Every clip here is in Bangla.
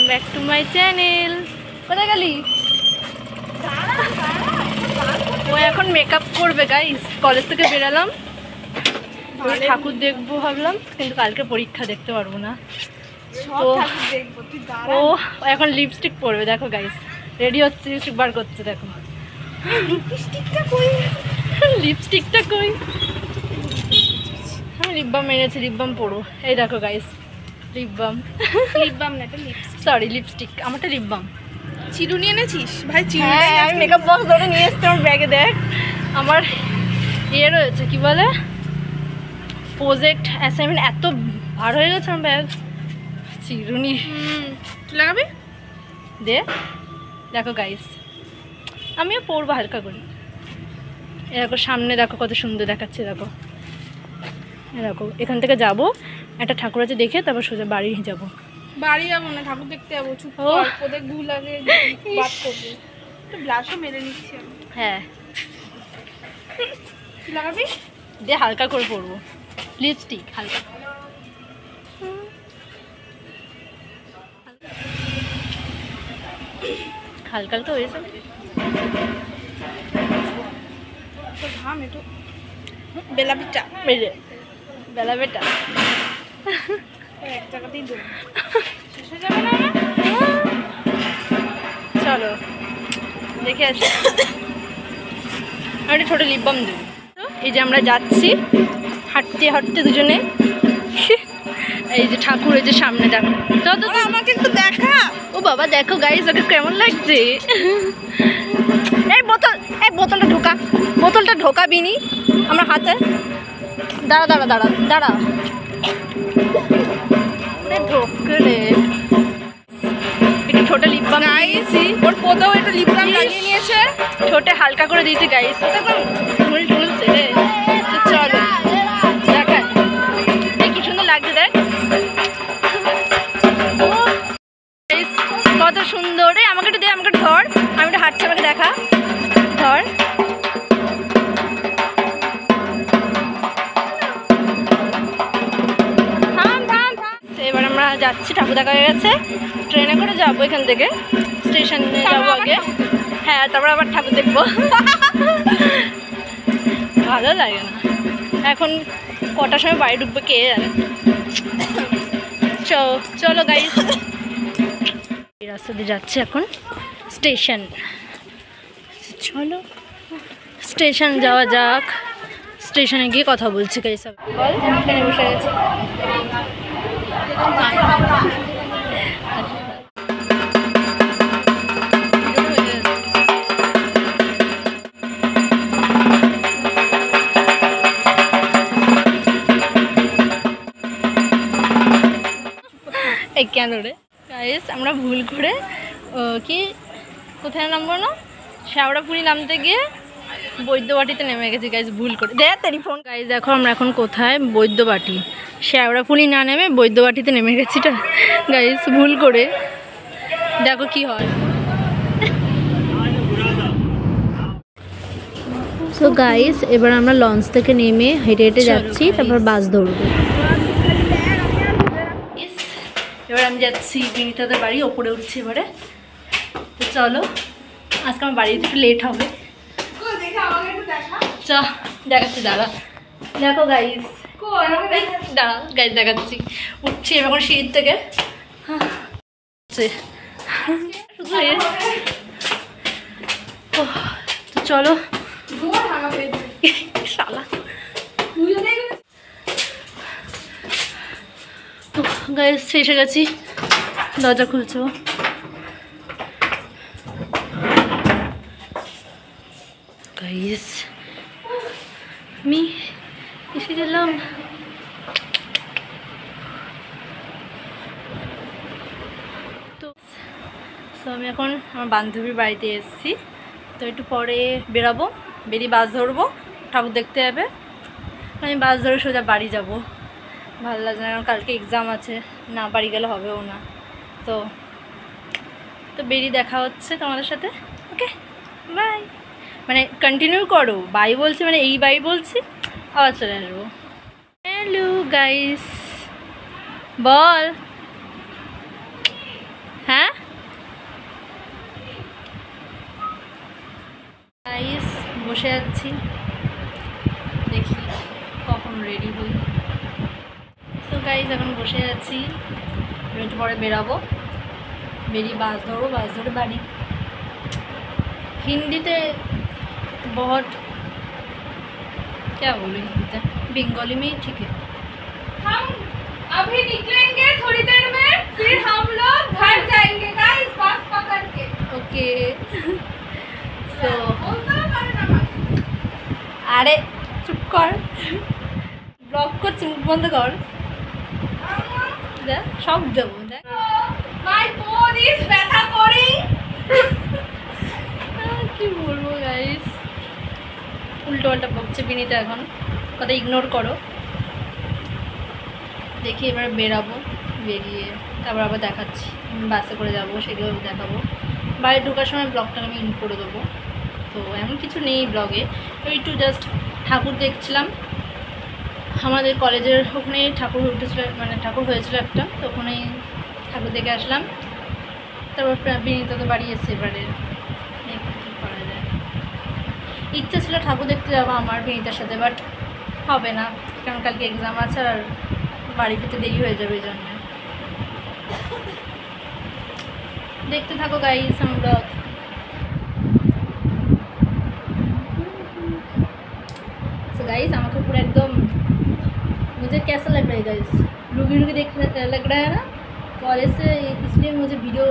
Back to my channel. কোথায় গেলি? ও এখন মেকআপ করবে গাইস। কলেজ থেকে বেরালাম, ঠাকুর দেখবো ভাবলাম, কিন্তু কালকে পরীক্ষা, দেখতে পারবো না। ও এখন লিপস্টিক পরবে। দেখো গাইস, রেডি হচ্ছে, লিপস্টিক বার করছে। দেখো লিপস্টিকটা কই? আমি লিপ বাম এনেছি, লিপ বাম পরবো। এই দেখো guys, lip balm. Lip balm না, এটা লিপস্টিক, সরি লিপস্টিক। আমারটা লিপ বাম। চিরুনি এনেছিস ভাই? চিরুনি আমি মেকআপ বক্স ধরে নিয়ে এসছি আমার ব্যাগে। দেখ আমার ইয়ে রয়েছে, কি বলে, প্রজেক্ট অ্যাসাইনমেন্ট। এত ভার হয়ে গেছে আমার ব্যাগ। চিরুনি লাগাবি দে। দেখো গাইস, আমিও পরবো হালকা করে। এরকম সামনে দেখো কত সুন্দর দেখাচ্ছে। দেখো এরকম এখান থেকে যাব, একটা ঠাকুর আছে দেখে তারপর সোজা বাড়ি যাব। বাড়ি যাবো না, ঠাকুর দেখতে যাবো। চুপ কর, ওদের ঘু লাগে বাদ করবো। তো ব্লাশও মেরে নিচ্ছি আমি। হ্যাঁ লাগাবি দে, হালকা করে পরবো। লিপস্টিক হালকা হালকা হালকা হয়েছে। ঘাম একটু বেলা পিঠা মেরে বেলা বেটা এক জায়গাতেই দেবো, শেষে যাবে না। চলো দেখে আসি। আমি একটা ছোটো লিপ বাম দেবো। এই যে আমরা যাচ্ছি হাঁটতে হাঁটতে দুজনে। এই যে ঠাকুর, এই যে সামনে দেখো। তো আমাকে একটু দেখা। ও বাবা দেখো গাইস, ওকে কেমন লাগছে। এই বোতলটা ঢোকা, বোতলটা ঢোকাবি নি আমার হাতে। দাঁড়া দাঁড়া দাঁড়া দাঁড়া, ঢোকরে একটু ছোটো লিপ বাম নিয়েছি। ওর পোতেও একটু লিপ বাম লাগিয়ে নিয়েছে, ছোটে হালকা করে দিয়েছি গাইস। ওটা একদম ঢুল ঢুলছে রে। চলো দেখা, কি সুন্দর লাগছে দেখ, কত সুন্দর রে। আমাকে একটু দে, আমাকে একটু ধর, আমি একটু হাঁটছি, আমাকে দেখা, ধর। এবার আমরা যাচ্ছি, ঠাকুর দেখা হয়ে গেছে। ট্রেনে করে যাবো এখান থেকে, স্টেশনে যাবো আগে। হ্যাঁ, তারপর আবার ঠাকুর দেখবো। ভালো লাগে না। এখন কটার সময় বাড়ি ঢুকবে কে জানে। চলো গাইস, এই রাস্তা দিয়ে যাচ্ছি এখন স্টেশন। চলো স্টেশন যাওয়া যাক। স্টেশনে গিয়ে কথা বলছি গাইস। বল, ট্রেনে বসে গেছি। এই কেন রে গাইস, আমরা ভুল করে কি কোথায় নামবো না, শেওড়াফুলি নামতে গিয়ে বৈদ্যবাটিতে নেমে গেছি গাইস, ভুল করে। দেখ তেরি ফোন। গাইস দেখো আমরা এখন কোথায়, বৈদ্যবাটি। শেওড়াফুলি না নেমে বৈদ্যবাটিতে নেমে গেছি গাইস, ভুল করে। দেখো কি হয়। সো গাইস এবার আমরা লঞ্চ থেকে নেমে হেঁটে হেঁটে যাচ্ছি, তারপর বাস ধরবো। এবার আমি যাচ্ছি বিনীতাদের বাড়ি, ওপরে উঠছি এবারে। তো চলো, আজকে আমার বাড়িতে একটু লেট হবে। চ দেখাচ্ছি, দাঁড়া। দেখো গাইস, দাঁড়া গাইস দেখাচ্ছি। উঠছি এবার এখন সিঁড়ির থেকে। তো চলো শালা। গাইস এসে গেছি, দরজা খুলছো। গাইস আমি এসে গেলাম। তো আমি এখন আমার বান্ধবীর বাড়িতে এসেছি। তো একটু পরে বেরাবো, বেরিয়ে বাস ধরবো, ঠাকুর দেখতে যাবে। আমি বাস ধরে সোজা বাড়ি যাব। ভালো লাগছে না, কারণ কালকে এক্সাম আছে, না বাড়ি গেলে হবেও না। তো বেরিয়ে দেখা হচ্ছে তোমাদের সাথে। Okay bye. মানে কন্টিনিউ করো, বাই বলছি মানে এই বাই বলছি, আবার চলে আসবো। হ্যালো গাইস, বল। হ্যাঁ বসে যাচ্ছি, দেখি কখন রেডি হই। সো গাইজ এখন বসে আছি, একটু পরে বেরাবো, বেরিয়ে বাস ধরবো, বাস ধরে বাড়ি। हिंदीते बहुत क्या बोलूं, हिंदीते बंगाली में ही ठीक है। हम अभी निकलेंगे थोड़ी देर में, फिर हम लोग घर जाएंगे गाइस बस पकड़ के। ओके सो अरे चुप कर, ब्लॉग করছি, মুখ বন্ধ কর, দেখ সব দেবো, দেখ माय फोन इज ব্যথা করি। কি বলবো গাইস, উল্টো পাল্টা বকছে বিনীতা, এখন কথা ইগনোর করো। দেখি এবার বেরাবো, বেরিয়ে তারপর আবার দেখাচ্ছি, বাসে করে যাবো, সেগুলো দেখাবো। বাইরে ঢোকার সময় ব্লগটাকে আমি ইন করে দেবো। তো এমন কিছু নেই ব্লগে, ওই একটু জাস্ট ঠাকুর দেখছিলাম, আমাদের কলেজের ওখানে ঠাকুর উঠেছিল, মানে ঠাকুর হয়েছিল একটা, তো ওখানেই ঠাকুর দেখে আসলাম। তারপর বিনীতা তো বাড়ি এসছে, এবারে কী করা যায়, ইচ্ছা ছিল ঠাকুর দেখতে যাবো আমার বিনীতার সাথে, বাট হবে না, কারণ কালকে এক্সাম আছে আর বাড়ি ফিরতে দেরি হয়ে যাবে, এই জন্য। দেখতে থাকো গাইস हम लोग। सो गाइस আমাকে পুরো একদম, मुझे कैसा लग रहा है गाइस, रुकी रुकी देख लग रहा है ना, कॉलेज से, इसलिए मुझे वीडियो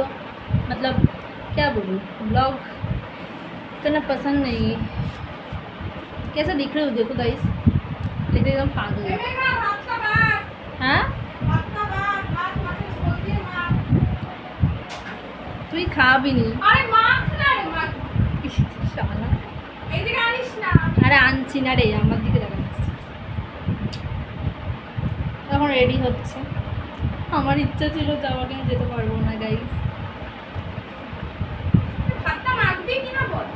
मतलब क्या बोलूँ, ब्लॉग इतना पसंद नहीं। कैसा दिख रहे हो देखो गाइस, लेकिन एकदम पागल है। हाँ তুই খাবি নি? আরে মাছ না রে, মাছ শালা, এদিকে আনিস না। আরে আনছি না রে, আমার দিকে দেখাচ্ছি। এখন রেডি হচ্ছে, আমার ইচ্ছা ছিল যাওয়ার, কিন্তু যেতে পারবো না গাইস। ভাতটা মাখবি কিনা বল,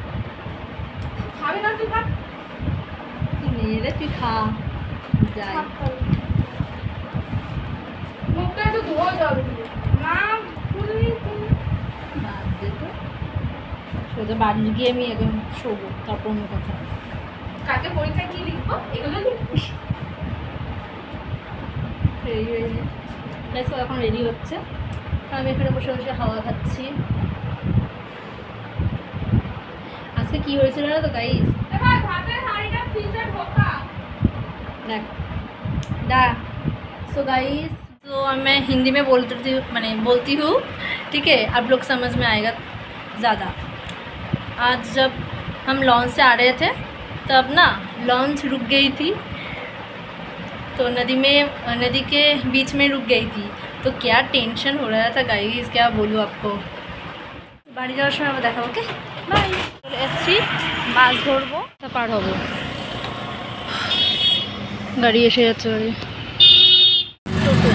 খাবি না তুই ভাত? তুই নিয়ে রে, তুই খা, যাই। মুখটা একটু ধোয়া যাবে মা, খুলবি তুই? বাদ দে তো, সোজা বাড়ি গিয়ে আমি একদম শোবো, তারপর অন্য কথা। কালকে পরীক্ষায় কি লিখবো এগুলো লিখবি? রেডি হয়ে যায় গাইস, এখন রেডি হচ্ছে, আমি এখানে বসে বসে হাওয়া খাচ্ছি। আজকে কি হয়েছিল না তো গাইস, এবার ভাতের হাঁড়িটা ফ্রিজে ঢোকা देख दा। सो गाइस, तो मैं हिंदी में बोलती हूँ, ठीक है, आप लोग समझ में आएगा ज़्यादा। आज जब हम लॉन्च से आ रहे थे, तब ना लॉन्च रुक गई थी, तो नदी के बीच में रुक गई थी, तो क्या टेंशन हो रहा था गाइस, क्या बोलूँ आपको। बाड़ी जाओयार समय आबार देखा, ओके बाय। चले एसेছি, বাস ধরবো, তা পার হবো। গাড়ি এসে যাচ্ছে, গাড়ি টোটো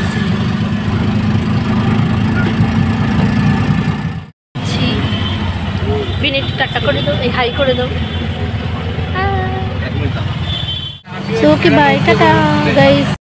বিনিট টাটা করে দাও, এই হাই করে দাও। Okay bye, tata guys.